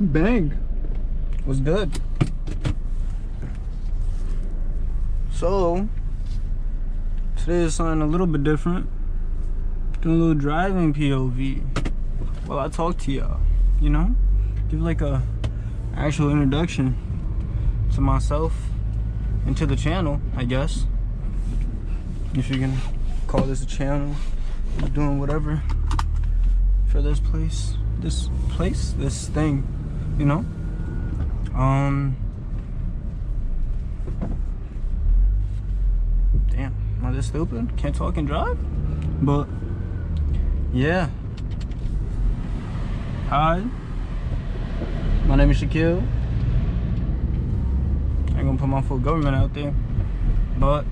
Bang. What's good? So, today is something a little bit different. Doing a little driving POV. Well, I talk to y'all, you know? Give like a actual introduction to myself and to the channel, I guess. If you can call this a channel. I'm doing whatever for this thing, you know? Damn, am I this stupid? Can't talk and drive? But yeah. Hi, my name is Shaquille. I ain't gonna put my full government out there, but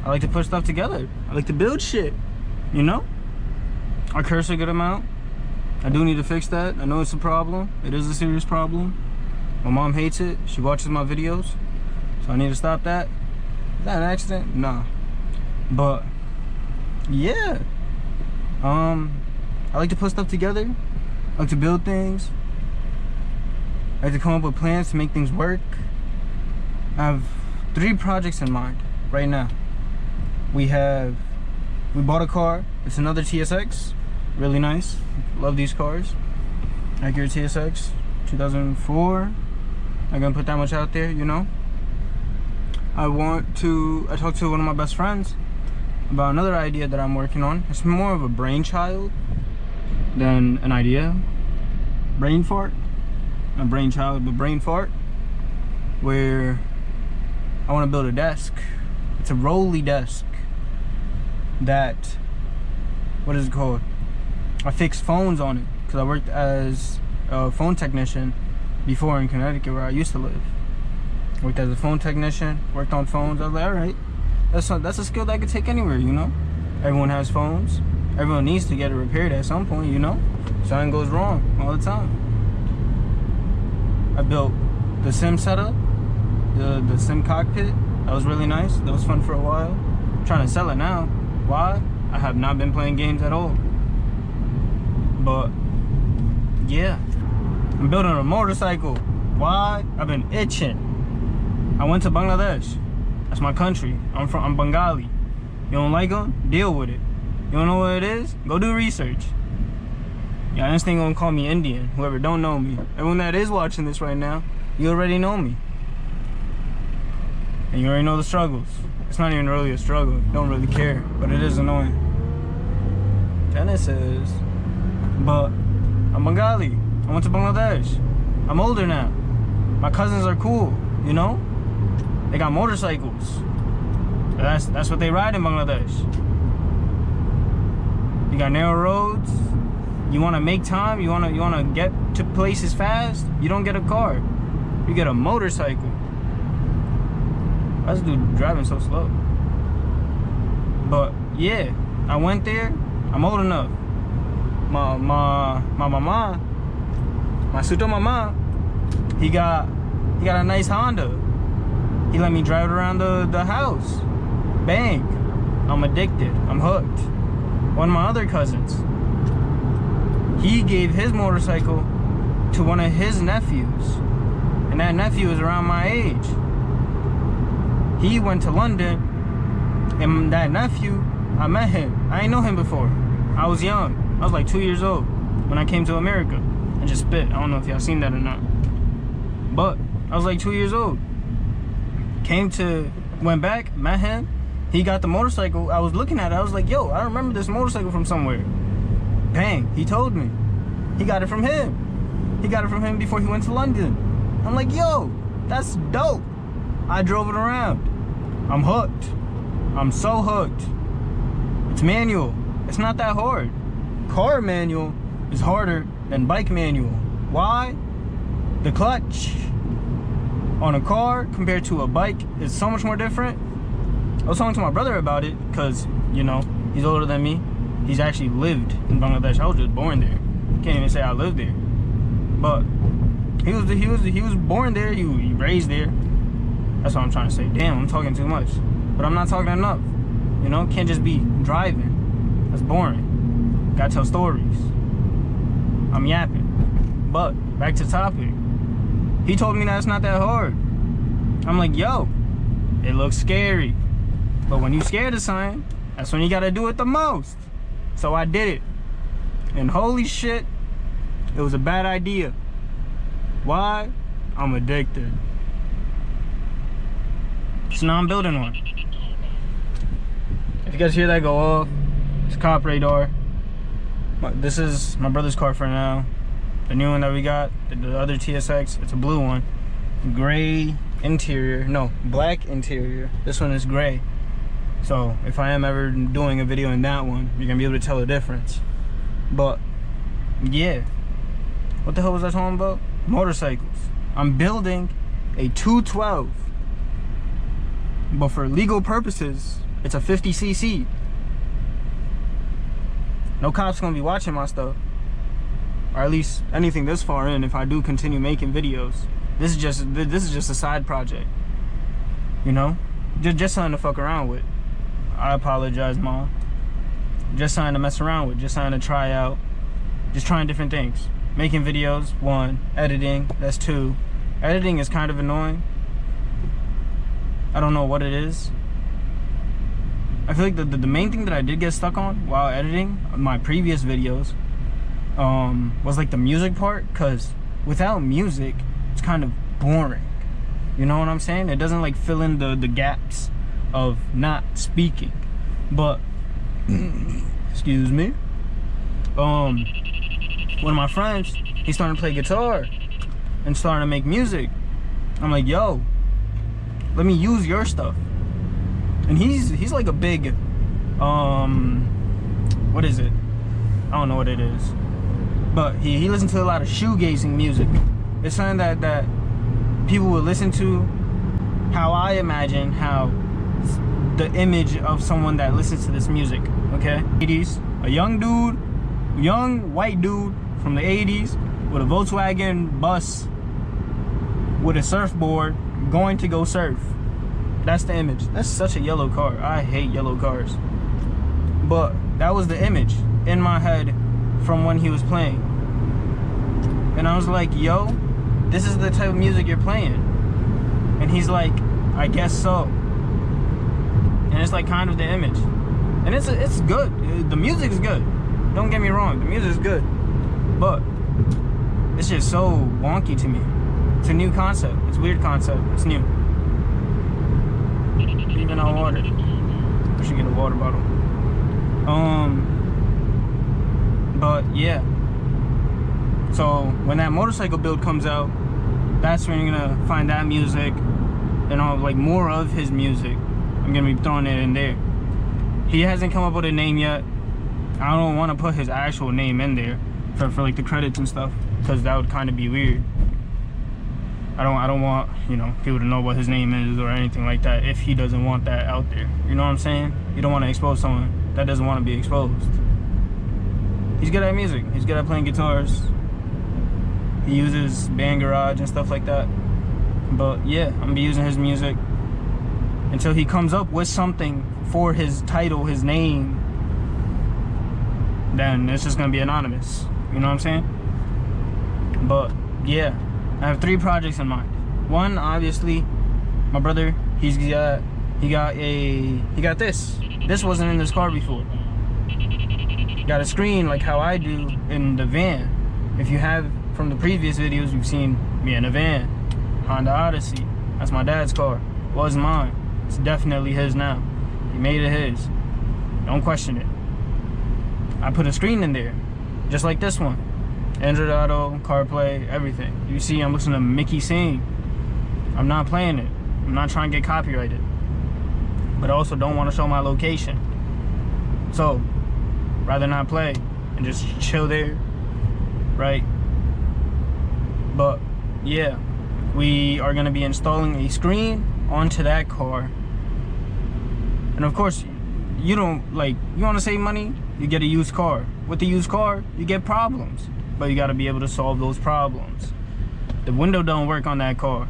I like to put stuff together. I like to build shit, you know? I curse a good amount. I do need to fix that. I know it's a problem. It is a serious problem. My mom hates it. She watches my videos, so I need to stop that. Is that an accident? Nah. But yeah, I like to put stuff together. I like to build things. I like to come up with plans to make things work. I have 3 projects in mind right now. We bought a car. It's another TSX. Really nice. Love these cars. Acura TSX 2004. I'm gonna put that much out there, you know. I talked to one of my best friends about another idea that I'm working on. It's more of a brainchild than an idea. Brain fart. Not brainchild, but brain fart. Where I want to build a desk. It's a rolly desk that, what is it called? I fix phones on it because I worked as a phone technician before in Connecticut where I used to live. Worked as a phone technician, worked on phones. I was like, all right, that's a skill that I could take anywhere, you know? Everyone has phones. Everyone needs to get it repaired at some point, you know? Something goes wrong all the time. I built the SIM setup, the SIM cockpit. That was really nice. That was fun for a while. I'm trying to sell it now. Why? I have not been playing games at all. But yeah, I'm building a motorcycle. Why? I've been itching. I went to Bangladesh. That's my country. I'm Bengali. You don't like them? Deal with it. You don't know what it is? Go do research. Yeah, this thing gonna call me Indian. Whoever don't know me. Everyone that is watching this right now, you already know me. And you already know the struggles. It's not even really a struggle. Don't really care, but it is annoying. Genesis. But I'm Bengali. I went to Bangladesh. I'm older now. My cousins are cool, you know? They got motorcycles. That's what they ride in Bangladesh. You got narrow roads. You want to make time. You want to get to places fast. You don't get a car. You get a motorcycle. Why is this dude driving so slow? But yeah, I went there. I'm old enough. My mama, my suto mama, he got a nice Honda. He let me drive it around the house. Bang. I'm addicted. I'm hooked. One of my other cousins, he gave his motorcycle to one of his nephews. And that nephew is around my age. He went to London, and that nephew, I met him. I ain't know him before. I was young. I was like 2 years old when I came to America. I just spit. I don't know if y'all seen that or not. But I was like 2 years old. Went back, met him. He got the motorcycle. I was looking at it. I was like, yo, I remember this motorcycle from somewhere. Bang, he told me. He got it from him. He got it from him before he went to London. I'm like, yo, that's dope. I drove it around. I'm hooked. I'm so hooked. It's manual. It's not that hard. Car manual is harder than bike manual. Why? The clutch on a car compared to a bike is so much more different. I was talking to my brother about it because, you know, he's older than me. He's actually lived in Bangladesh. I was just born there. Can't even say I lived there. But he was born there. He raised there. That's what I'm trying to say. Damn, I'm talking too much. But I'm not talking enough. You know, can't just be driving. That's boring. Gotta tell stories. I'm yapping. But back to topic. He told me that's not that hard. I'm like, yo, it looks scary. But when you scared of something, that's when you gotta do it the most. So I did it. And holy shit, it was a bad idea. Why? I'm addicted. So now I'm building one. If you guys hear that go off, it's cop radar. This is my brother's car for now. The new one that we got, the other TSX, it's a blue one. Gray interior, no, black interior. This one is gray. So if I am ever doing a video in that one, you're gonna be able to tell the difference. But yeah, what the hell was I talking about? Motorcycles. I'm building a 212, but for legal purposes, it's a 50cc. No cops gonna be watching my stuff, or at least anything this far in. If I do continue making videos, this is just a side project, you know, just something to fuck around with. I apologize, Mom. Just something to mess around with, just something to try out, just trying different things. Making videos, 1. Editing, that's 2. Editing is kind of annoying. I don't know what it is. I feel like the main thing that I did get stuck on while editing my previous videos was like the music part, because without music, it's kind of boring. You know what I'm saying? It doesn't like fill in the gaps of not speaking. But excuse me, one of my friends, he's starting to play guitar and starting to make music. I'm like, yo, let me use your stuff. And he's like a big what is it, I don't know what it is, but he listens to a lot of shoegazing music. It's something that people would listen to, how I imagine how the image of someone that listens to this music, okay? 80s, a young white dude from the 80s with a Volkswagen bus with a surfboard going to go surf. That's the image. That's such a yellow car. I hate yellow cars. But that was the image in my head from when he was playing. And I was like, yo, this is the type of music you're playing. And he's like, I guess so. And it's like kind of the image. And it's good. The music is good. Don't get me wrong, the music is good. But it's just so wonky to me. It's a new concept. It's a weird concept. It's new. Even on water. I should get a water bottle. But yeah. So when that motorcycle build comes out, that's when you're gonna find that music and all, like, more of his music. I'm gonna be throwing it in there. He hasn't come up with a name yet. I don't want to put his actual name in there for like the credits and stuff, because that would kind of be weird. I don't want, you know, people to know what his name is or anything like that if he doesn't want that out there. You know what I'm saying? You don't want to expose someone that doesn't want to be exposed. He's good at music. He's good at playing guitars. He uses Band Garage and stuff like that. But yeah, I'm gonna be using his music until he comes up with something for his title, his name. Then it's just gonna be anonymous. You know what I'm saying? But yeah, I have 3 projects in mind. One, obviously, my brother, he got this. This wasn't in this car before. Got a screen like how I do in the van. If you have from the previous videos, you've seen me in a van. Honda Odyssey. That's my dad's car. Was mine. It's definitely his now. He made it his. Don't question it. I put a screen in there, just like this one. Android Auto, CarPlay, everything. You see, I'm listening to Mickey sing. I'm not playing it. I'm not trying to get copyrighted. But I also don't want to show my location. So, rather not play and just chill there, right? But, yeah. We are going to be installing a screen onto that car. And of course, you want to save money, you get a used car. With the used car, you get problems. But you got to be able to solve those problems. The window don't work on that car.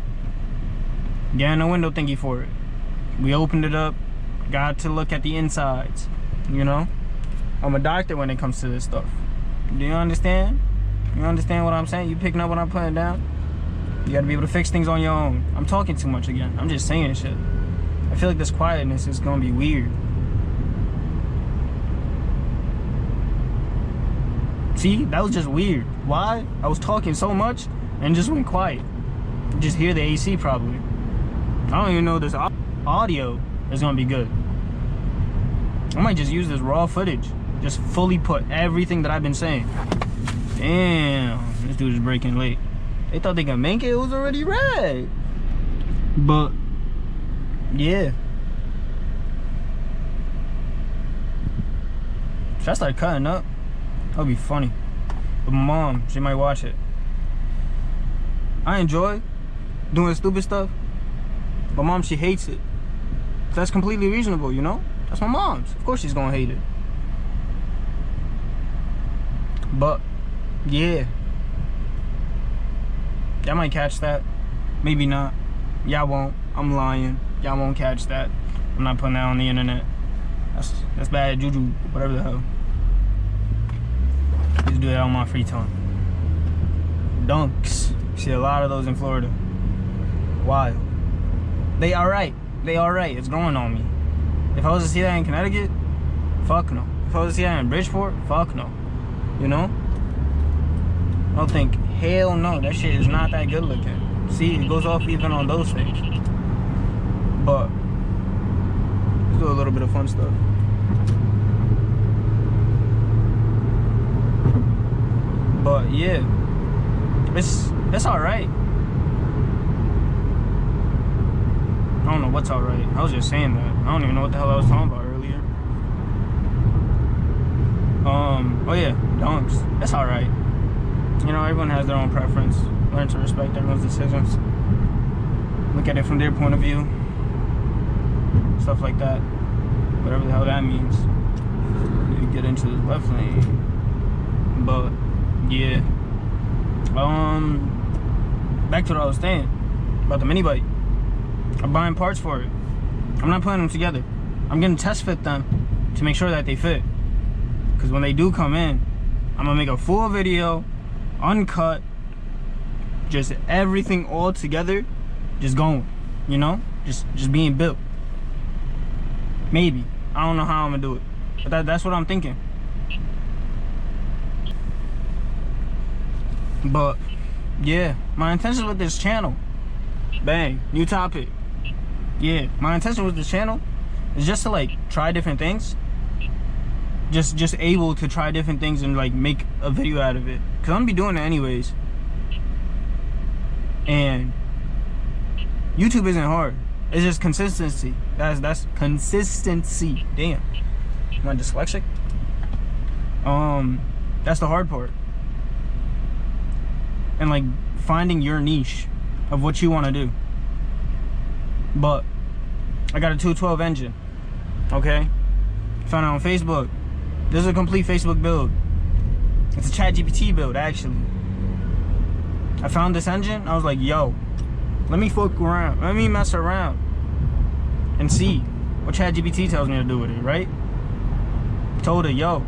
Getting a window thingy for it. We opened it up, got to look at the insides, you know? I'm a doctor when it comes to this stuff. Do you understand? You understand what I'm saying? You picking up what I'm putting down? You gotta be able to fix things on your own. I'm talking too much again. I'm just saying shit. I feel like this quietness is gonna be weird. See, that was just weird. Why? I was talking so much and just went quiet. You just hear the AC probably. I don't even know this audio is gonna be good. I might just use this raw footage. Just fully put everything that I've been saying. Damn, this dude is breaking late. They thought they could make it. It was already red. But yeah. Should I start cutting up? That would be funny. But my mom, she might watch it. I enjoy doing stupid stuff. But mom, she hates it. That's completely reasonable, you know? That's my mom's. Of course she's gonna hate it. But yeah. Y'all might catch that. Maybe not. Y'all won't. I'm lying. Y'all won't catch that. I'm not putting that on the internet. That's bad juju. Whatever the hell. I just do that on my free time. Dunks. See a lot of those in Florida. Wild. They alright. They alright. It's growing on me. If I was to see that in Connecticut, fuck no. If I was to see that in Bridgeport, fuck no. You know? I don't think, hell no, that shit is not that good looking. See, it goes off even on those things. But let's do a little bit of fun stuff. But yeah, it's alright. I don't know what's alright. I was just saying that. I don't even know what the hell I was talking about earlier. Oh yeah, dunks. That's alright. You know, everyone has their own preference. Learn to respect everyone's decisions. Look at it from their point of view. Stuff like that. Whatever the hell that means. You get into the left lane. But yeah. Back to what I was saying about the mini bike. I'm buying parts for it. I'm not putting them together. I'm gonna test fit them to make sure that they fit. Cause when they do come in, I'm gonna make a full video, uncut, just everything all together, just going, you know? Just being built. Maybe. I don't know how I'm gonna do it. But that's what I'm thinking. But yeah, my intention with this channel, bang, new topic. Yeah, my intention with this channel is just to like try different things. Just able to try different things and like make a video out of it. Cause I'm gonna be doing it anyways. And YouTube isn't hard. It's just consistency. That's consistency. Damn. Am I dyslexic? That's the hard part. And like finding your niche of what you want to do. But I got a 212 engine. Okay? Found it on Facebook. This is a complete Facebook build. It's a ChatGPT build, actually. I found this engine. I was like, yo, let me fuck around. Let me mess around and see what ChatGPT tells me to do with it, right? Told it, yo,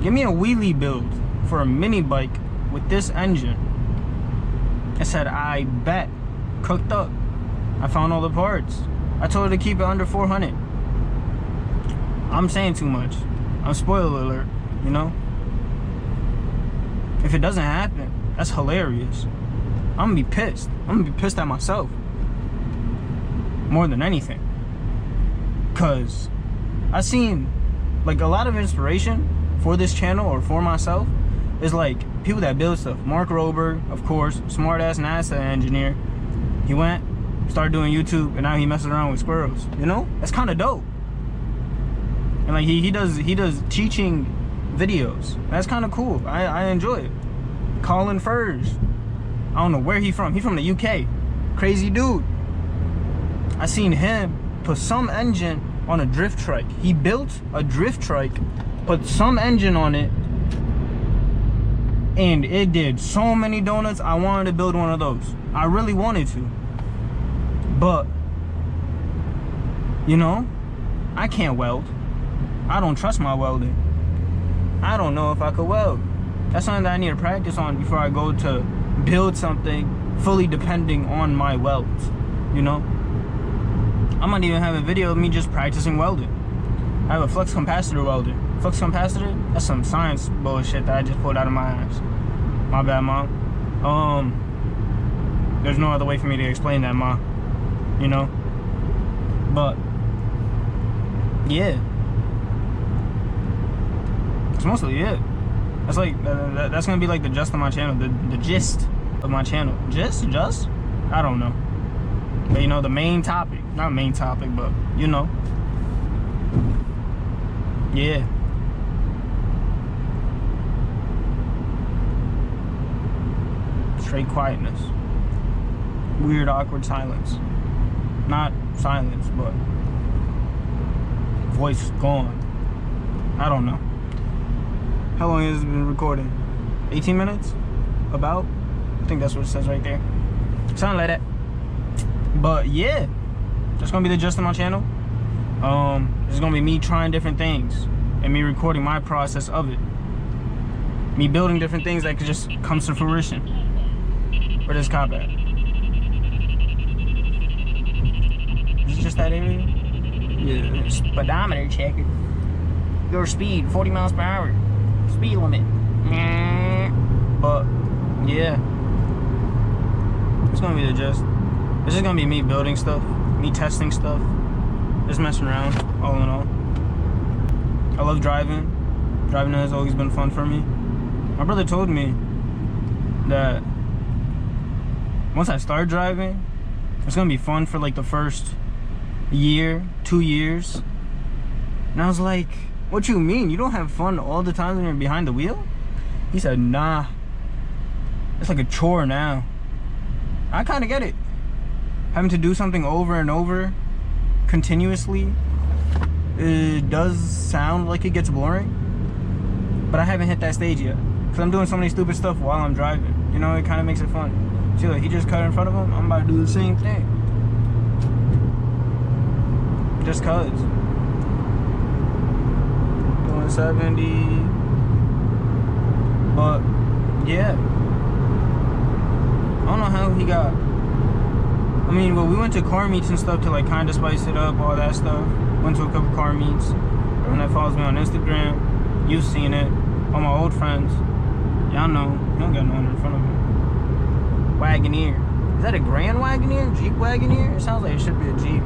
give me a wheelie build for a mini bike with this engine. I said, I bet. Cooked up. I found all the parts. I told her to keep it under 400. I'm saying too much. I'm spoiler alert, you know? If it doesn't happen, that's hilarious. I'm gonna be pissed. I'm gonna be pissed at myself. More than anything. Cause I seen like a lot of inspiration for this channel or for myself is like people that build stuff. Mark Rober, of course, smart ass NASA engineer. He went, started doing YouTube, and now he messes around with squirrels. You know? That's kinda dope. And like he does teaching videos. That's kinda cool. I enjoy it. Colin Furs. I don't know where he from. He from the UK. Crazy dude. I seen him put some engine on a drift trike. He built a drift trike, put some engine on it, and it did so many donuts. I wanted to build one of those. I really wanted to. But, you know, I can't weld. I don't trust my welding. I don't know if I could weld. That's something that I need to practice on before I go to build something fully depending on my welds, you know? I might even have a video of me just practicing welding. I have a flux capacitor welder. Flux capacitor? That's some science bullshit that I just pulled out of my ass. My bad, Mom. There's no other way for me to explain that, Ma. You know? But, yeah. That's mostly it. That's like, that's gonna be like the gist of my channel. The gist of my channel. Just? I don't know. But you know, the main topic. Not main topic, but you know. Yeah. Straight quietness. Weird, awkward silence. Not silence, but voice gone. I don't know. How long has it been recording? 18 minutes? About? I think that's what it says right there. Something like that. But yeah, that's gonna be the gist of my channel. This is gonna be me trying different things and me recording my process of it. Me building different things that could just come to fruition. Where this cop at? Is it just that area? Yeah. Speedometer checker. Your speed, 40 miles per hour. Speed limit. But yeah, it's gonna be the gist. This is gonna be me building stuff, me testing stuff, just messing around, all in all. I love driving. Driving has always been fun for me. My brother told me that once I start driving, it's gonna be fun for like the first year, 2 years. And I was like, what you mean? You don't have fun all the time when you're behind the wheel? He said, nah. It's like a chore now. I kind of get it. Having to do something over and over, continuously, it does sound like it gets boring. But I haven't hit that stage yet. Because I'm doing so many stupid stuff while I'm driving. You know, it kind of makes it fun. See, like, he just cut in front of him. I'm about to do the same thing. Just cuz. 70. But yeah, I don't know how he got. I mean, well, we went to car meets and stuff to like kind of spice it up, all that stuff. Went to a couple car meets. Everyone that follows me on Instagram, you've seen it. All my old friends, y'all know. You don't got no one in front of me. Wagoneer. Is that a Grand Wagoneer? Jeep Wagoneer? It sounds like it should be a Jeep.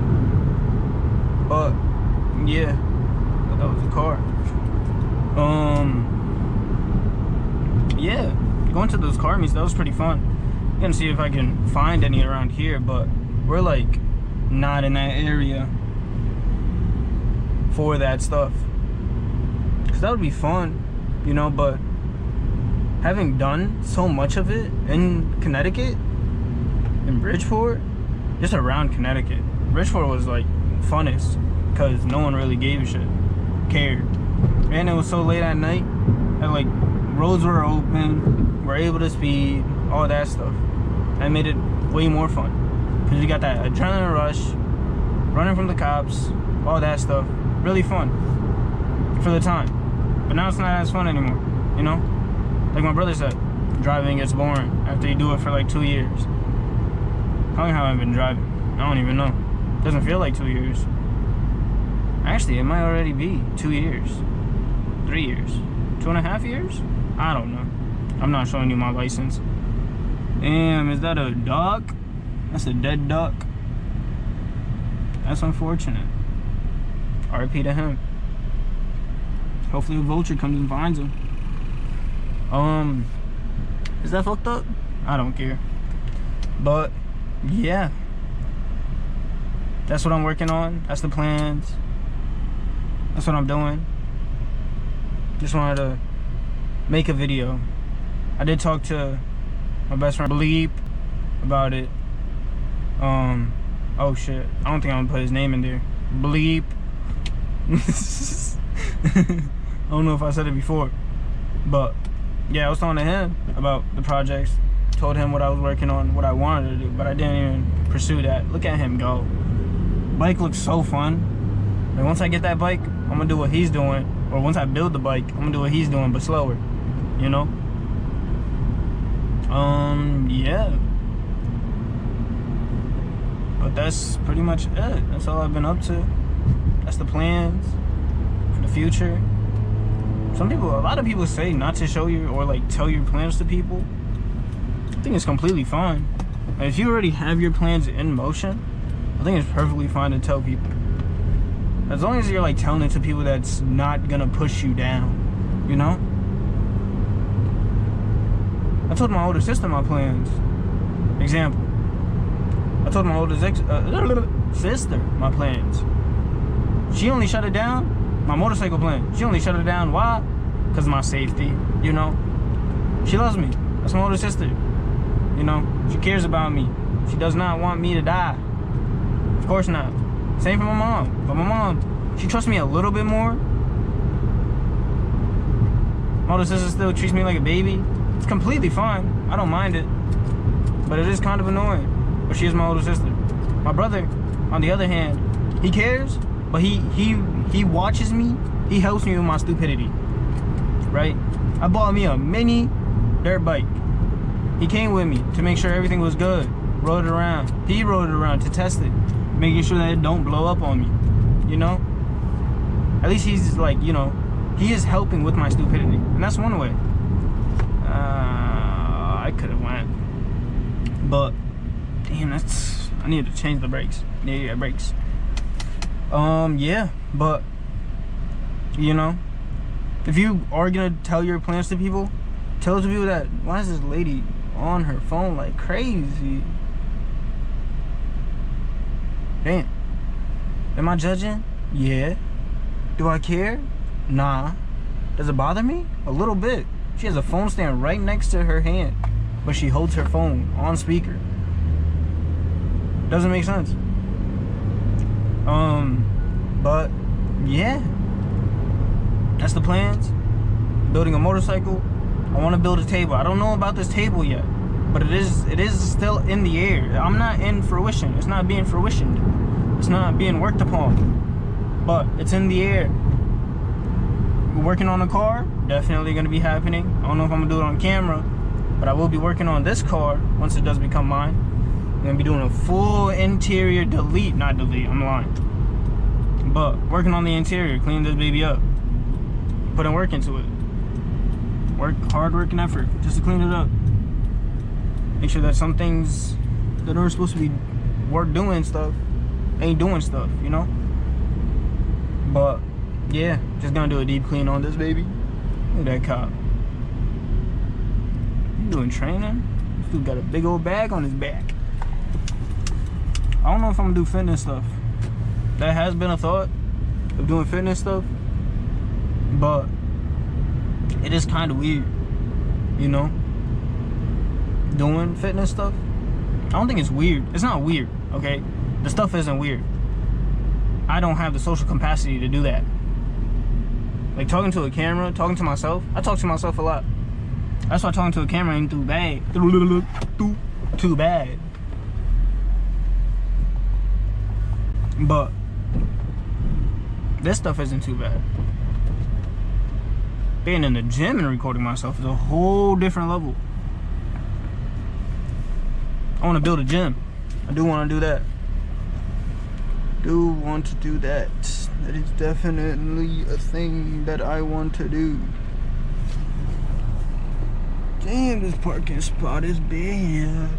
But yeah, but that was a car. Yeah, going to those car meets, that was pretty fun. Gonna see if I can find any around here, but we're like not in that area for that stuff. Cause that would be fun, you know, but having done so much of it in Connecticut, in Bridgeport, just around Connecticut, Bridgeport was like funnest because no one really gave a shit, cared. And it was so late at night that like roads were open, we're able to speed, all that stuff. That made it way more fun because you got that adrenaline rush, running from the cops, all that stuff. Really fun for the time. But now it's not as fun anymore, you know? Like my brother said, driving gets boring after you do it for like 2 years. How long have I been driving? I don't even know. Doesn't feel like 2 years. Actually, it might already be 2 years. 3 years. 2.5 years? I don't know. I'm not showing you my license. Damn, is that a duck? That's a dead duck. That's unfortunate. RIP to him. Hopefully a vulture comes and finds him. Is that fucked up? I don't care. But yeah, that's what I'm working on. That's the plans. That's what I'm doing. Just wanted to make a video. I did talk to my best friend Bleep about it. Oh shit, I don't think I'm gonna put his name in there. Bleep. I don't know if I said it before, but yeah, I was talking to him about the projects. Told him what I was working on, what I wanted to do, but I didn't even pursue that. Look at him go. Bike looks so fun. And once I get that bike, I'm gonna do what he's doing. Or once I build the bike, I'm gonna do what he's doing, but slower. You know? Yeah. But that's pretty much it. That's all I've been up to. That's the plans for the future. A lot of people say not to show your or like tell your plans to people. I think it's completely fine. And if you already have your plans in motion, I think it's perfectly fine to tell people. As long as you're like telling it to people that's not gonna push you down, you know? I told my older sister my plans. Example. I told my older sister my plans. She only shut it down. My motorcycle plan. She only shut it down. Why? Because of my safety. You know. She loves me. That's my older sister. You know. She cares about me. She does not want me to die. Of course not. Same for my mom. But my mom, she trusts me a little bit more. My older sister still treats me like a baby. It's completely fine. I don't mind it. But it is kind of annoying. But she is my older sister. My brother, on the other hand, he cares, but he watches me. He helps me with my stupidity. Right? I bought me a mini dirt bike. He came with me to make sure everything was good. Rode it around. He rode it around to test it, making sure that it don't blow up on me. You know? At least he's like, you know, he is helping with my stupidity. And that's one way. I could have went. But damn, I need to change the brakes. Yeah, brakes. Yeah, but you know, if you are gonna tell your plans to people, tell it to people that why is this lady on her phone like crazy? Damn. Am I judging? Yeah. Do I care? Nah. Does it bother me? A little bit. She has a phone stand right next to her hand, but she holds her phone on speaker. Doesn't make sense. But yeah, that's the plans. Building a motorcycle. I want to build a table. I don't know about this table yet, but it is still in the air. I'm not in fruition. It's not being fruitioned. It's not being worked upon, but it's in the air. We're working on a car. Definitely going to be happening. I don't know if I'm gonna do it on camera, but I will be working on this car once it does become mine. I'm gonna be doing a full interior delete, not delete, I'm lying. But working on the interior, cleaning this baby up, putting work into it. Hard work and effort, just to clean it up. Make sure that some things that are supposed to be doing stuff, ain't doing stuff, you know? But yeah, just gonna do a deep clean on this baby. Look at that cop. You doing training? This dude got a big old bag on his back. I don't know if I'm gonna do fitness stuff. That has been a thought of doing fitness stuff, but it is kind of weird, you know, doing fitness stuff. I don't think it's weird. It's not weird, okay? The stuff isn't weird. I don't have the social capacity to do that. Like talking to a camera, talking to myself. I talk to myself a lot. That's why talking to a camera ain't too bad. Too bad. But this stuff isn't too bad. Being in the gym and recording myself is a whole different level. I want to build a gym. I do want to do that. That is definitely a thing that I want to do. Damn, this parking spot is bad.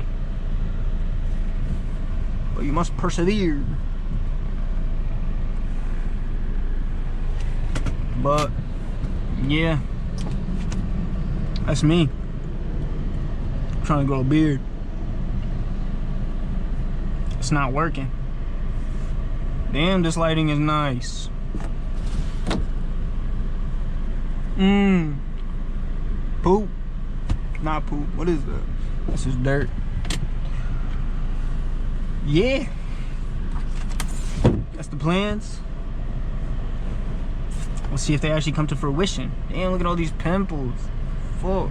But you must persevere. But yeah, that's me. I'm trying to grow a beard. It's not working. Damn, this lighting is nice. Poop. Not poop. What is that? This is dirt. Yeah. That's the plans. Let's see if they actually come to fruition. Damn, look at all these pimples. Fuck.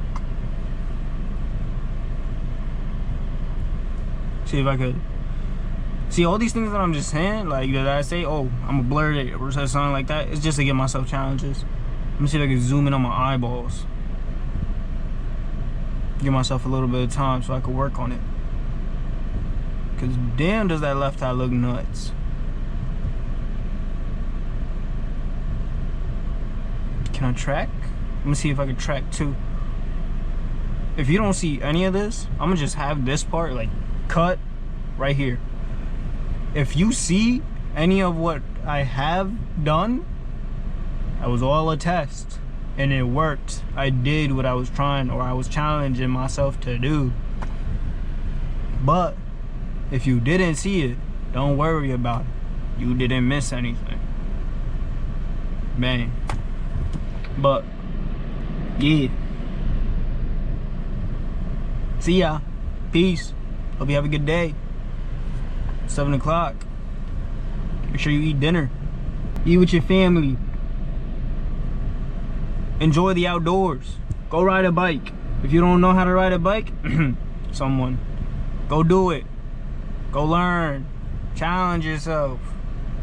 See if I could. See, all these things that I'm just saying, like that I say, oh, I'm gonna blur it or something like that, it's just to give myself challenges. Let me see if I can zoom in on my eyeballs. Give myself a little bit of time so I could work on it. Cause damn does that left eye look nuts. Can I track? Let me see if I can track too. If you don't see any of this, I'm gonna just have this part like cut right here. If you see any of what I have done, that was all a test and it worked. I did what I was trying, or I was challenging myself to do. But if you didn't see it, don't worry about it. You didn't miss anything. Bang. But yeah. See ya. Peace. Hope you have a good day. 7 o'clock. Make sure you eat dinner. Eat with your family. Enjoy the outdoors. Go ride a bike. If you don't know how to ride a bike, someone, go do it. Go learn. Challenge yourself.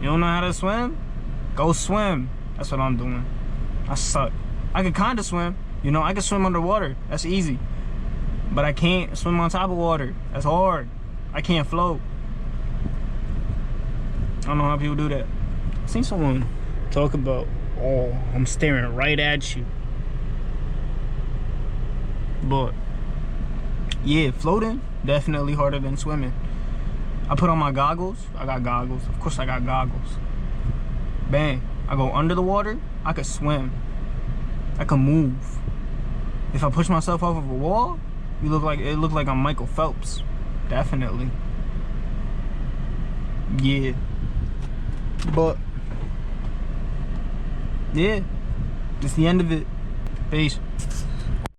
You don't know how to swim? Go swim. That's what I'm doing. I suck. I can kind of swim. You know, I can swim underwater. That's easy. But I can't swim on top of water. That's hard. I can't float. I don't know how people do that. I seen someone talk about, oh, I'm staring right at you. But yeah, floating definitely harder than swimming. I put on my goggles. I got goggles. Of course I got goggles. Bang. I go under the water. I could swim. I can move. If I push myself off of a wall, it looked like I'm Michael Phelps. Definitely. Yeah. But yeah, it's the end of it. Peace.